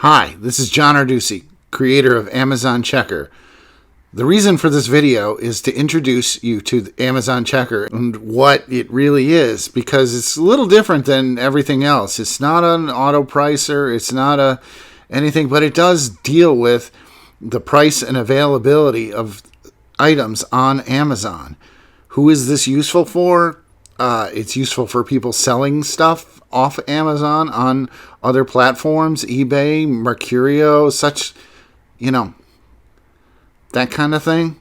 Hi, this is John Arducci, creator of Amazon Checker. The reason for this video is to introduce you to the Amazon Checker and what it really is, because it's a little different than everything else. It's not an auto pricer, it's not anything, but it does deal with the price and availability of items on Amazon. Who is this useful for? It's useful for people selling stuff off Amazon on other platforms, eBay, Mercurio, that kind of thing.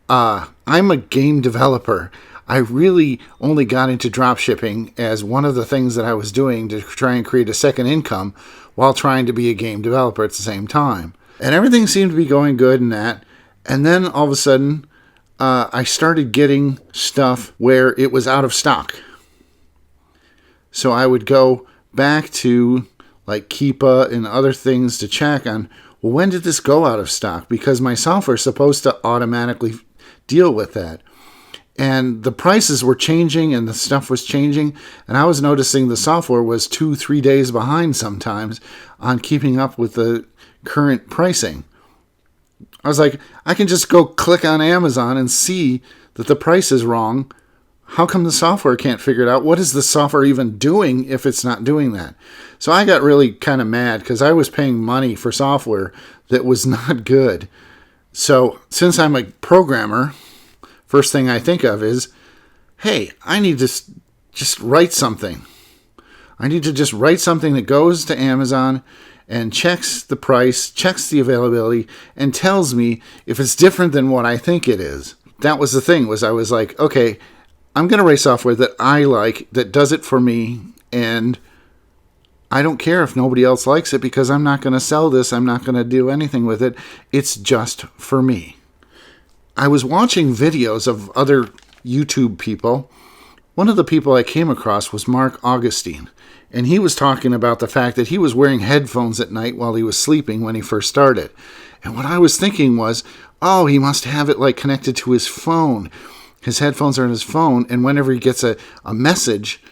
I'm a game developer. I really only got into dropshipping as one of the things that I was doing to try and create a second income while trying to be a game developer at the same time. And everything seemed to be going good in that. And then all of a sudden, I started getting stuff where it was out of stock. So I would go back to like Keepa and other things to check on, well, when did this go out of stock? Because my software is supposed to automatically deal with that. And the prices were changing and the stuff was changing. And I was noticing the software was 2-3 days behind sometimes on keeping up with the current pricing. I was like, I can just go click on Amazon and see that the price is wrong. How come the software can't figure it out? What is the software even doing if it's not doing that? So I got really kind of mad because I was paying money for software that was not good. So since I'm a programmer, first thing I think of is, hey, I need to just write something. I need to just write something that goes to Amazon and checks the price, checks the availability, and tells me if it's different than what I think it is. That was the thing, I was like, okay, I'm going to write software that I like, that does it for me, and I don't care if nobody else likes it because I'm not going to sell this. I'm not going to do anything with it. It's just for me. I was watching videos of other YouTube people. One of the people I came across was Mark Augustine, and he was talking about the fact that he was wearing headphones at night while he was sleeping when he first started. And what I was thinking was, oh, he must have it like connected to his phone. His headphones are in his phone, and whenever he gets a message,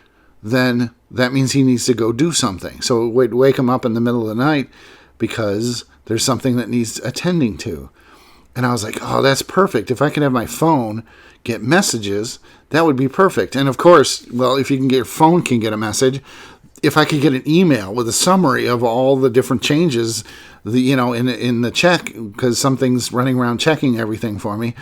then that means he needs to go do something. So it would wake him up in the middle of the night because there's something that needs attending to. And I was like, oh, that's perfect. If I could have my phone get messages, that would be perfect. And of course, well, if you can get your phone can get a message, if I could get an email with a summary of all the different changes, in the check, because something's running around checking everything for me,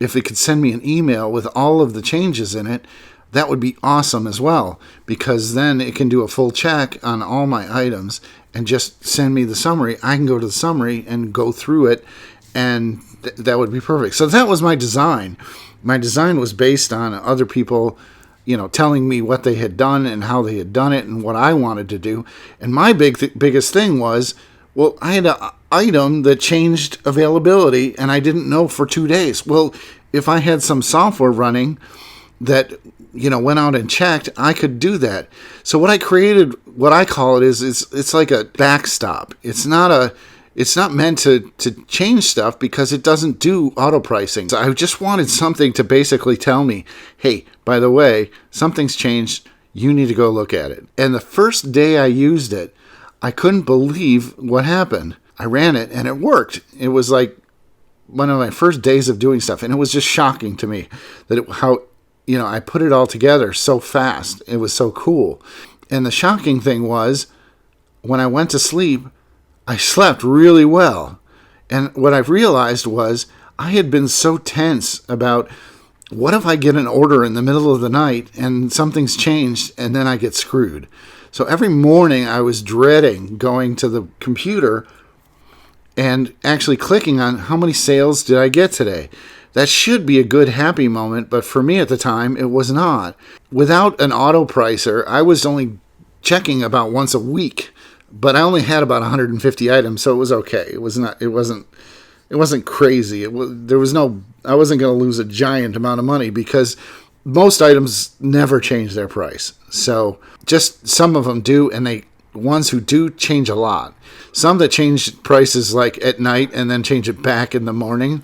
if it could send me an email with all of the changes in it, that would be awesome as well, because then it can do a full check on all my items and just send me the summary. I can go to the summary and go through it, and that would be perfect. So that was my design. My design was based on other people, telling me what they had done and how they had done it and what I wanted to do. And my biggest thing was, well, I had an item that changed availability and I didn't know for 2 days. Well, if I had some software running that, went out and checked, I could do that. So what I created, what I call it is, it's like a backstop. It's not meant to change stuff because it doesn't do auto pricing. So I just wanted something to basically tell me, hey, by the way, something's changed. You need to go look at it. And the first day I used it, I couldn't believe what happened. I ran it and it worked. It was like one of my first days of doing stuff. And it was just shocking to me that how I put it all together so fast. It was so cool. And the shocking thing was when I went to sleep, I slept really well. And what I've realized was I had been so tense about, what if I get an order in the middle of the night and something's changed and then I get screwed? So every morning I was dreading going to the computer and actually clicking on how many sales did I get today. That should be a good happy moment, but for me at the time it was not. Without an auto pricer, I was only checking about once a week. But I only had about 150 items, so it was okay. It wasn't crazy. I wasn't going to lose a giant amount of money because most items never change their price. So just some of them do, and ones who do change a lot. Some that change prices like at night and then change it back in the morning.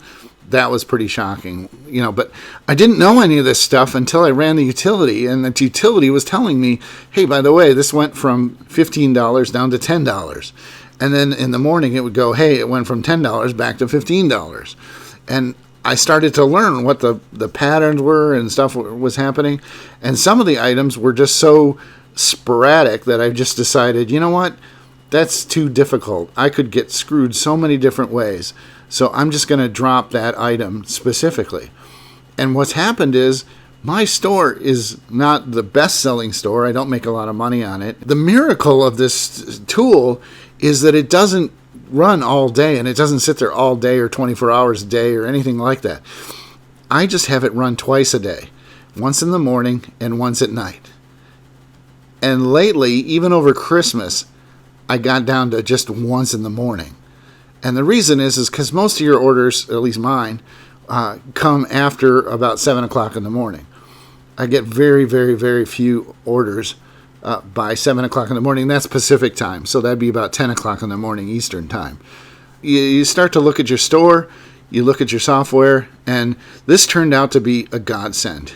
That was pretty shocking, but I didn't know any of this stuff until I ran the utility, and the utility was telling me, hey, by the way, this went from $15 down to $10. And then in the morning, it would go, hey, it went from $10 back to $15. And I started to learn what the patterns were and stuff was happening. And some of the items were just so sporadic that I just decided, you know what? That's too difficult. I could get screwed so many different ways. So I'm just going to drop that item specifically. And what's happened is my store is not the best-selling store. I don't make a lot of money on it. The miracle of this tool is that it doesn't run all day, and it doesn't sit there all day or 24 hours a day or anything like that. I just have it run twice a day, once in the morning and once at night. And lately, even over Christmas, I got down to just once in the morning. And the reason is because most of your orders, at least mine, come after about 7 o'clock in the morning. I get very, very, very few orders by 7 o'clock in the morning. That's Pacific time, so that'd be about 10 o'clock in the morning Eastern time. You start to look at your store, you look at your software, and this turned out to be a godsend.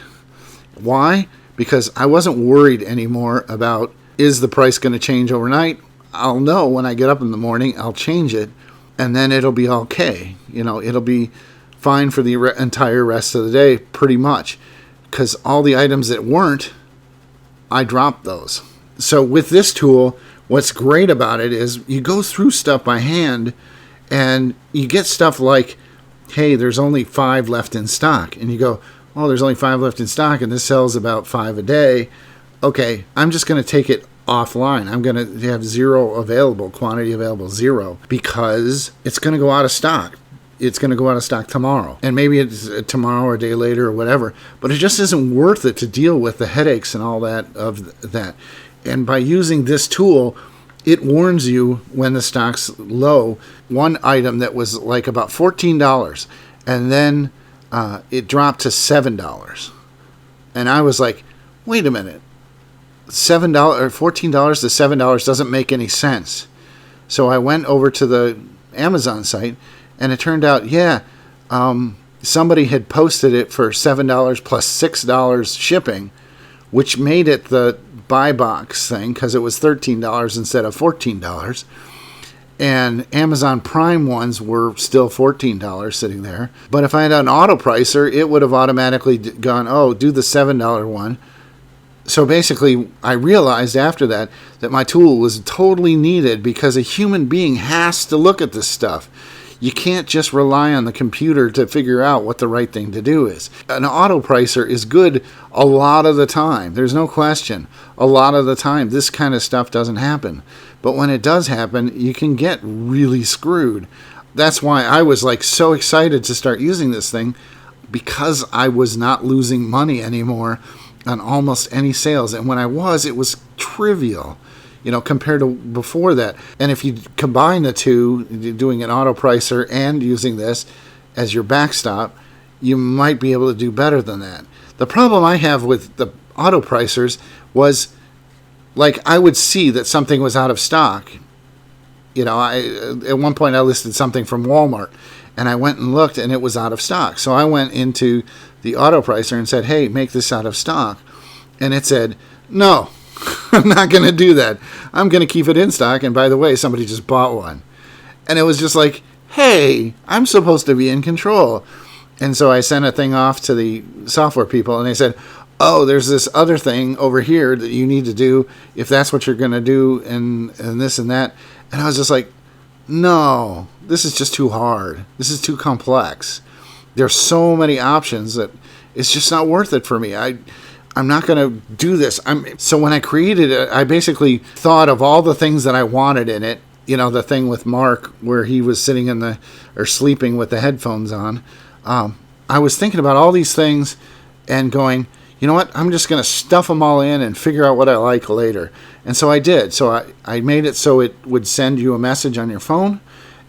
Why? Because I wasn't worried anymore about, is the price going to change overnight? I'll know when I get up in the morning, I'll change it, and then it'll be okay. It'll be fine for the entire rest of the day, pretty much. Because all the items that weren't, I dropped those. So with this tool, what's great about it is you go through stuff by hand and you get stuff like, hey, there's only 5 left in stock. And you go, oh, there's only 5 left in stock and this sells about 5 a day. Okay, I'm just going to take it offline. I'm going to have 0 available, quantity available 0, because it's going to go out of stock. It's going to go out of stock tomorrow. And maybe it's tomorrow or a day later or whatever. But it just isn't worth it to deal with the headaches and all that of that. And by using this tool, it warns you when the stock's low. One item that was like about $14, and then it dropped to $7. And I was like, wait a minute. $7 or $14 to $7 doesn't make any sense. So I went over to the Amazon site, and it turned out, somebody had posted it for $7 plus $6 shipping, which made it the buy box thing because it was $13 instead of $14. And Amazon Prime ones were still $14 sitting there. But if I had an auto pricer, it would have automatically gone, do the $7 one. So basically, I realized after that my tool was totally needed because a human being has to look at this stuff. You can't just rely on the computer to figure out what the right thing to do is. An auto pricer is good a lot of the time. There's no question. A lot of the time, this kind of stuff doesn't happen. But when it does happen, you can get really screwed. That's why I was so excited to start using this thing, because I was not losing money anymore on almost any sales. And when I was, it was trivial, compared to before that. And if you combine the two, doing an auto pricer and using this as your backstop, you might be able to do better than that. The problem I have with the auto pricers was, I would see that something was out of stock. At one point I listed something from Walmart, and I went and looked, and it was out of stock. So I went into the auto pricer and said, hey, make this out of stock. And it said, no, I'm not going to do that. I'm going to keep it in stock. And by the way, somebody just bought one. And it was just like, hey, I'm supposed to be in control. And so I sent a thing off to the software people, and they said, oh, there's this other thing over here that you need to do if that's what you're going to do, and this and that. And I was just like, no, this is just too hard. This is too complex. There's so many options that it's just not worth it for me. I'm not going to do this. So when I created it, I basically thought of all the things that I wanted in it. The thing with Mark where he was sitting sleeping with the headphones on. I was thinking about all these things and going, you know what? I'm just going to stuff them all in and figure out what I like later. And so I did. So I made it so it would send you a message on your phone,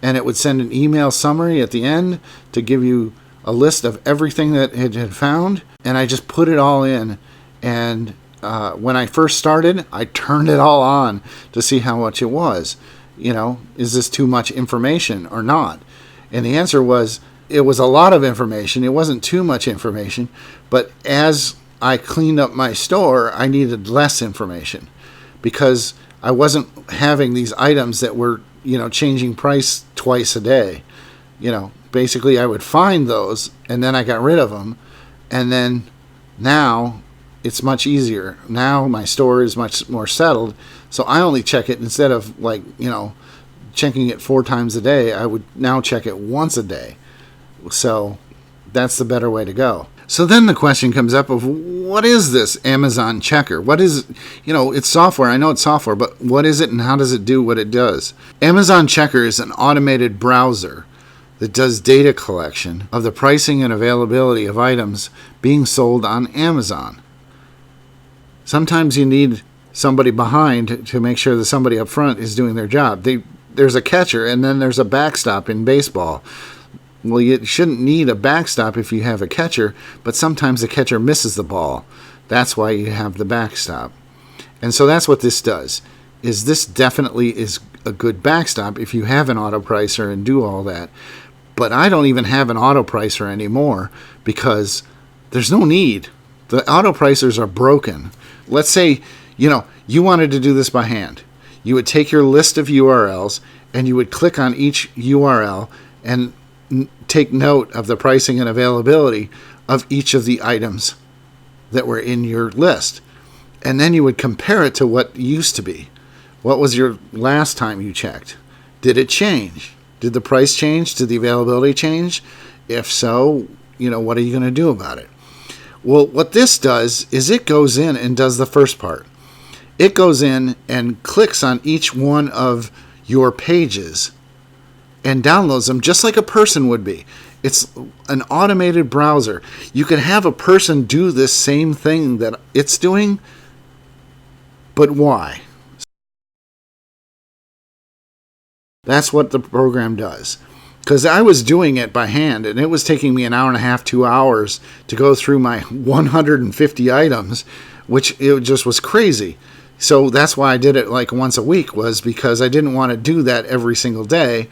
and it would send an email summary at the end to give you a list of everything that it had found. And I just put it all in. And when I first started, I turned it all on to see how much it was. Is this too much information or not? And the answer was, it was a lot of information. It wasn't too much information. But as I cleaned up my store, I needed less information because I wasn't having these items that were, changing price twice a day. Basically I would find those and then I got rid of them. And then now it's much easier. Now my store is much more settled. So I only check it instead of checking it 4 times a day. I would now check it once a day. So that's the better way to go. So then the question comes up of, what is this Amazon Checker? What is, it's software. I know it's software, but what is it and how does it do what it does? Amazon Checker is an automated browser that does data collection of the pricing and availability of items being sold on Amazon. Sometimes you need somebody behind to make sure that somebody up front is doing their job. There's a catcher and then there's a backstop in baseball. Well, you shouldn't need a backstop if you have a catcher, but sometimes the catcher misses the ball. That's why you have the backstop. And so that's what this does. This definitely is a good backstop if you have an auto pricer and do all that. But I don't even have an auto pricer anymore because there's no need. The auto pricers are broken. Let's say, you wanted to do this by hand. You would take your list of URLs and you would click on each URL and take note of the pricing and availability of each of the items that were in your list. And then you would compare it to what used to be. What was your last time you checked? Did it change? Did the price change? Did the availability change? If so, what are you going to do about it? Well, what this does is it goes in and does the first part. It goes in and clicks on each one of your pages and downloads them just like a person would be. It's an automated browser. You can have a person do this same thing that it's doing, but why? That's what the program does. Because I was doing it by hand, and it was taking me an hour and a half, 2 hours to go through my 150 items, which it just was crazy. So that's why I did it like once a week, was because I didn't want to do that every single day.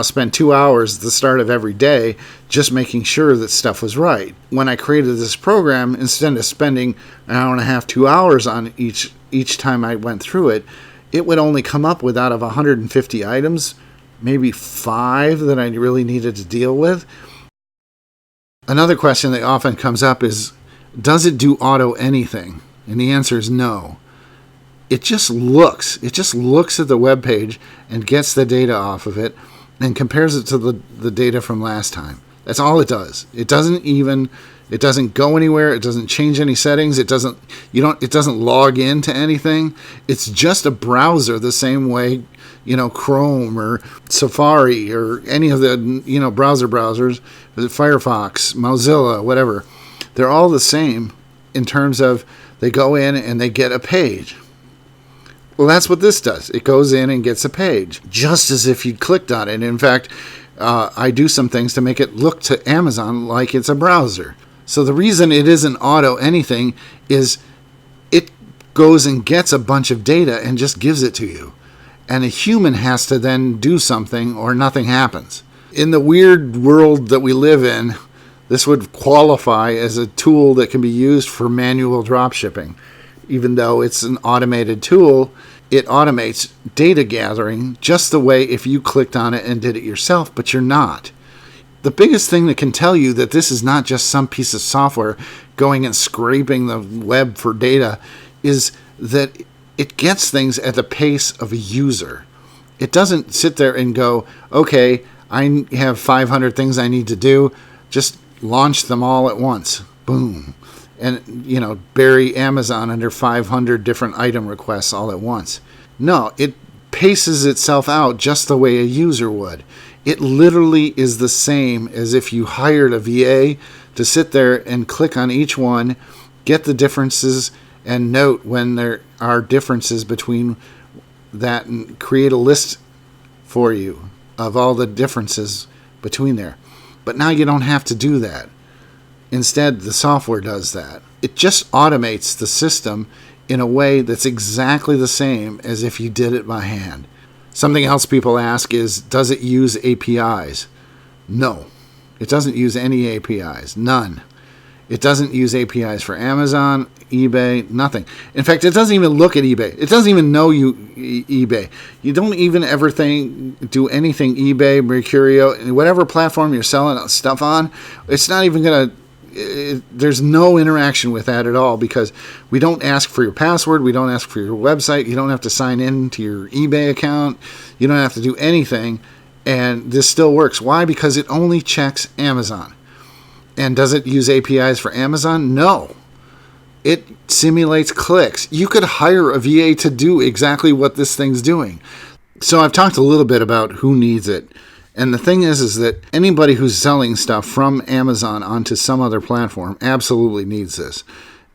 Spend 2 hours at the start of every day just making sure that stuff was right. When I created this program, instead of spending an hour and a half, 2 hours on each time I went through it, it would only come up with, out of 150 items, maybe 5 that I really needed to deal with. Another question that often comes up is, does it do auto anything? And the answer is no. It just looks at the web page and gets the data off of it and compares it to the data from last time. That's all it does. It doesn't go anywhere. It doesn't change any settings. It doesn't log into anything. It's just a browser the same way, Chrome or Safari or any of the, browsers, Firefox, Mozilla, whatever. They're all the same in terms of they go in and they get a page. Well, that's what this does. It goes in and gets a page, just as if you'd clicked on it. In fact, I do some things to make it look to Amazon like it's a browser. So the reason it isn't auto anything is it goes and gets a bunch of data and just gives it to you. And a human has to then do something or nothing happens. In the weird world that we live in, this would qualify as a tool that can be used for manual dropshipping. Even though it's an automated tool, it automates data gathering just the way if you clicked on it and did it yourself, but you're not. The biggest thing that can tell you that this is not just some piece of software going and scraping the web for data is that it gets things at the pace of a user. It doesn't sit there and go, okay, I have 500 things I need to do, just launch them all at once. Boom. And, bury Amazon under 500 different item requests all at once. No, it paces itself out just the way a user would. It literally is the same as if you hired a VA to sit there and click on each one, get the differences, and note when there are differences between that and create a list for you of all the differences between there. But now you don't have to do that. Instead, the software does that. It just automates the system in a way that's exactly the same as if you did it by hand. Something else people ask is, does it use APIs? No, it doesn't use any APIs, none. It doesn't use APIs for Amazon, eBay, nothing. In fact, it doesn't even look at eBay. It doesn't even know eBay. You don't even ever do anything eBay, Mercurio, whatever platform you're selling stuff on. It's not even going to. There's no interaction with that at all, because we don't ask for your password. We don't ask for your website. You don't have to sign in to your eBay account. You don't have to do anything. And this still works. Why? Because it only checks Amazon. And does it use APIs for Amazon? No. It simulates clicks. You could hire a VA to do exactly what this thing's doing. So I've talked a little bit about who needs it. And the thing is that anybody who's selling stuff from Amazon onto some other platform absolutely needs this.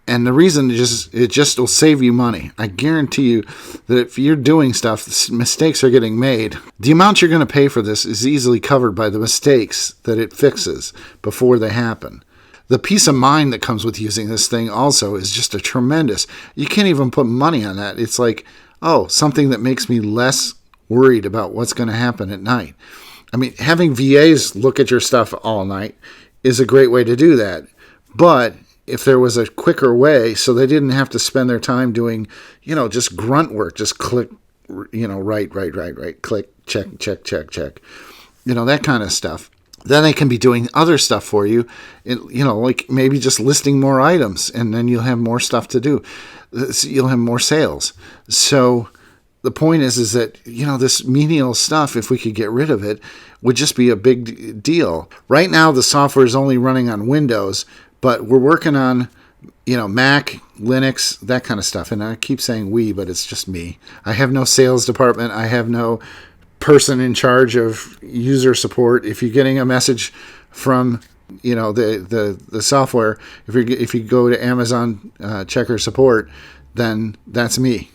And the reason it just will save you money. I guarantee you that if you're doing stuff, mistakes are getting made. The amount you're going to pay for this is easily covered by the mistakes that it fixes before they happen. The peace of mind that comes with using this thing also is just a tremendous. You can't even put money on that. It's like, something that makes me less worried about what's going to happen at night. I mean, having VAs look at your stuff all night is a great way to do that. But if there was a quicker way, so they didn't have to spend their time doing, just grunt work, just click, right, click, check, that kind of stuff. Then they can be doing other stuff for you, like maybe just listing more items, and then you'll have more stuff to do. You'll have more sales. So the point is that, this menial stuff, if we could get rid of it, would just be a big deal. Right now, the software is only running on Windows, but we're working on, Mac, Linux, that kind of stuff. And I keep saying we, but it's just me. I have no sales department. I have no person in charge of user support. If you're getting a message from, the software, if you go to Amazon Checker support, then that's me.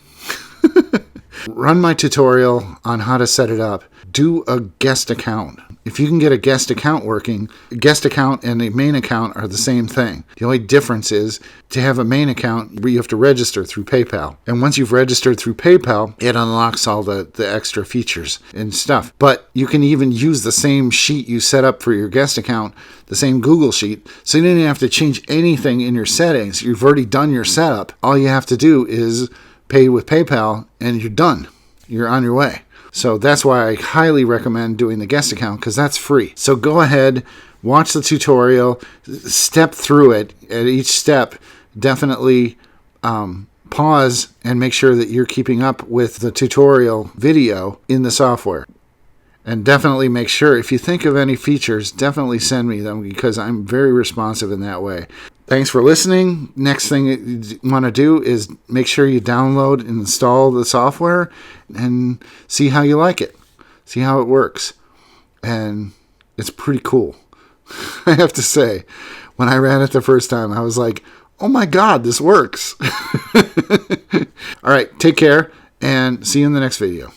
Run my tutorial on how to set it up. Do a guest account. If you can get a guest account working, a guest account and a main account are the same thing. The only difference is to have a main account, you have to register through PayPal. And once you've registered through PayPal, it unlocks all the extra features and stuff. But you can even use the same sheet you set up for your guest account, the same Google sheet, so you don't even have to change anything in your settings. You've already done your setup. All you have to do is pay with PayPal and you're done. You're on your way. So that's why I highly recommend doing the guest account, because that's free. So go ahead, watch the tutorial, step through it. At each step, definitely pause and make sure that you're keeping up with the tutorial video in the software. And definitely make sure, if you think of any features, definitely send me them, because I'm very responsive in that way. Thanks for listening. Next thing you want to do is make sure you download and install the software and see how you like it. See how it works. And it's pretty cool. I have to say, when I ran it the first time, I was like, oh my God, this works. All right, take care and see you in the next video.